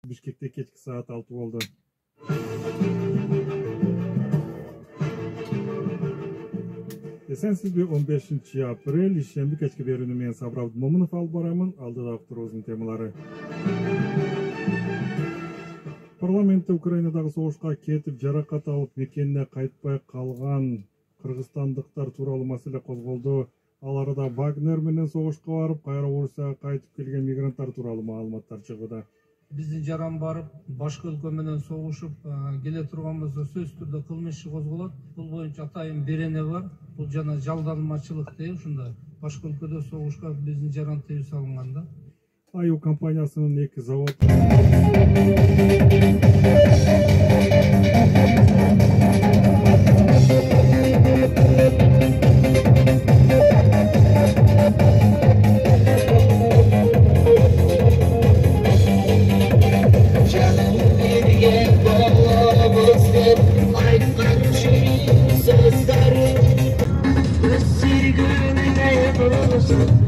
Бишкекте кечки саат 6 болду. Эсенсизби 15 апрель ишемби кечки берүүнү менен Сабыр Момунов алып барамын. Алдыда авторубуздун темалары. Парламентте Украинадагы согушка кетип жаракат алып мекенине кайтпай калган кыргызстандыктар тууралуу маселе козголду. Ал арада Вагнер менен согушка барып, кайра Орусияга кайтып келген мигранттар тууралуу маалыматтар чыгууда. Биздин жаран барып, башка өлкө менен согушуп келе турган болсо сөзсүз түрдө кылмыш иши козголот. Бул боюнча атайын берене бар. Бул жана жалданмачылык дейт ушундай. Башка өлкөдө согушка биздин жаран тыюу салынган да. Аю компаниясынын 2 завод Sözleri, öz sürgününe bulursun.